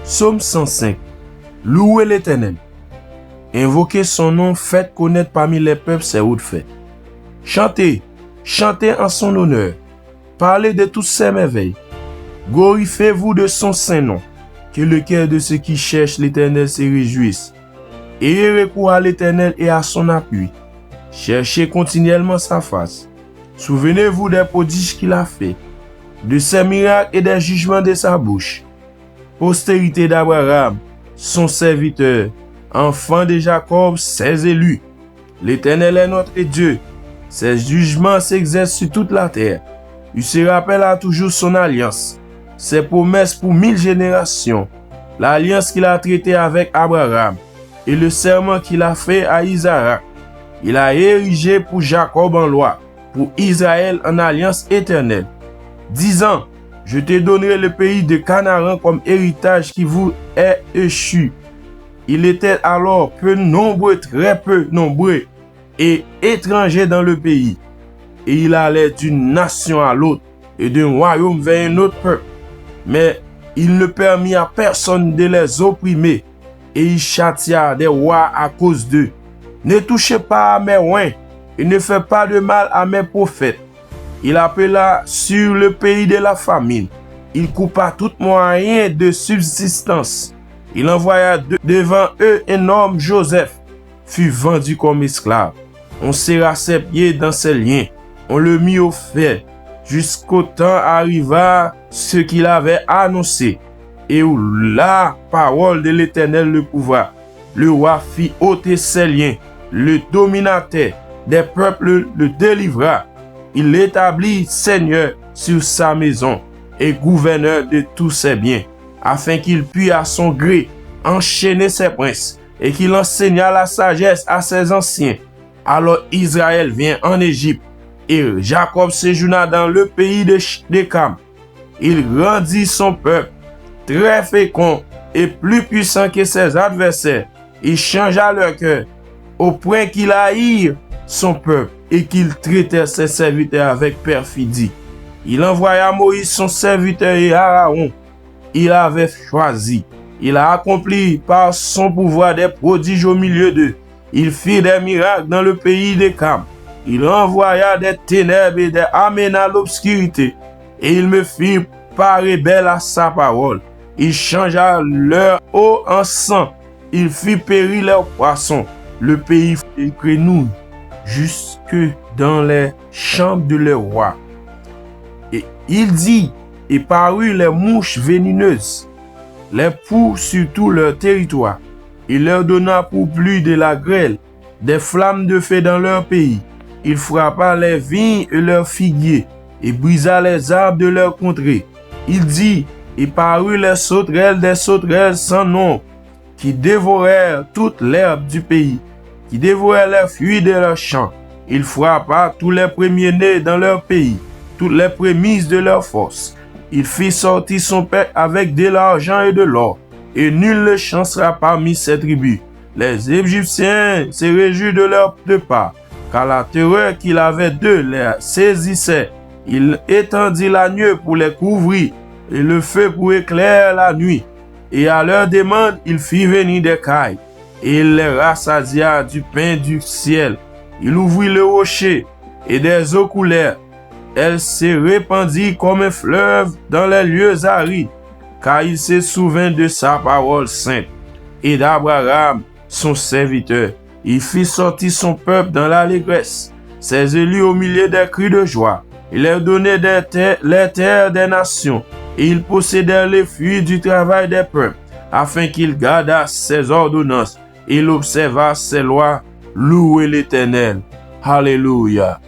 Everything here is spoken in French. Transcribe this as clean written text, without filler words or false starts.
Psaume 105. Louez l'Éternel. Invoquez son nom, faites connaître parmi les peuples ses hauts faits. Chantez, chantez en son honneur. Parlez de toutes ses merveilles. Glorifiez-vous de son saint nom. Que le cœur de ceux qui cherchent l'Éternel se réjouisse. Ayez recours à l'Éternel et à son appui. Cherchez continuellement sa face. Souvenez-vous des prodiges qu'il a fait, de ses miracles et des jugements de sa bouche. Postérité d'Abraham, son serviteur, enfant de Jacob, ses élus. L'Éternel est notre Dieu. Ses jugements s'exercent sur toute la terre. Il se rappellera toujours son alliance, ses promesses pour 1000 générations, l'alliance qu'il a traitée avec Abraham et le serment qu'il a fait à Isaac. Il a érigé pour Jacob en loi, pour Israël en alliance éternelle, disant: je te donnerai le pays de Canaan comme héritage qui vous est échu. Il était alors peu nombreux, très peu nombreux, et étrangers dans le pays. Et il allait d'une nation à l'autre, et d'un royaume vers un autre peuple. Mais il ne permit à personne de les opprimer, et il châtia des rois à cause d'eux. Ne touchez pas à mes oins, et ne faites pas de mal à mes prophètes. Il appela sur le pays de la famine. Il coupa tout moyen de subsistance. Il envoya devant eux un homme, Joseph, fut vendu comme esclave. On serra ses pieds dans ses liens. On le mit au fait, jusqu'au temps arriva ce qu'il avait annoncé, et où la parole de l'Éternel le pouva. Le roi fit ôter ses liens, le dominateur des peuples le délivra. Il l'établit seigneur sur sa maison et gouverneur de tous ses biens, afin qu'il puisse à son gré enchaîner ses princes et qu'il enseigna la sagesse à ses anciens. Alors Israël vient en Égypte et Jacob séjourna dans le pays de Cam. Il rendit son peuple très fécond et plus puissant que ses adversaires. Il changea leur cœur au point qu'il haït son peuple et qu'il traitait ses serviteurs avec perfidie. Il envoya Moïse son serviteur et Aaron. Il avait choisi. Il a accompli par son pouvoir des prodiges au milieu d'eux. Il fit des miracles dans le pays de Cam. Il envoya des ténèbres et des amena l'obscurité. Et il me fit parer belle à sa parole. Il changea leur eau en sang. Il fit périr leurs poissons. Le pays fut grenouille jusque dans les chambres de leur roi. Et il dit, et parurent les mouches venimeuses, les poux sur tout leur territoire. Il leur donna pour pluie de la grêle, des flammes de feu dans leur pays. Il frappa les vignes et leurs figuiers, et brisa les arbres de leur contrée. Il dit, et parurent les sauterelles des sauterelles sans nom, qui dévorèrent toute l'herbe du pays, qui dévorèrent les fruits de leurs champs. Il frappa tous les premiers-nés dans leur pays, toutes les prémices de leur force. Il fit sortir son peuple avec de l'argent et de l'or, et nul ne chancera parmi ses tribus. Les Égyptiens se réjouirent de leur part, car la terreur qu'il avait d'eux les saisissait. Il étendit la nuée pour les couvrir, et le feu pour éclairer la nuit. Et à leur demande, il fit venir des cailles, et il les rassasia du pain du ciel. Il ouvrit le rocher, et des eaux coulèrent. Elles se répandirent comme un fleuve dans les lieux arides, car il se souvint de sa parole sainte et d'Abraham, son serviteur. Il fit sortir son peuple dans l'allégresse, ses élus au milieu des cris de joie. Il leur donnait les terres des nations, et il possédait les fruits du travail des peuples, afin qu'il gardât ses ordonnances et il observa ses lois. Louez l'Éternel. Alléluia.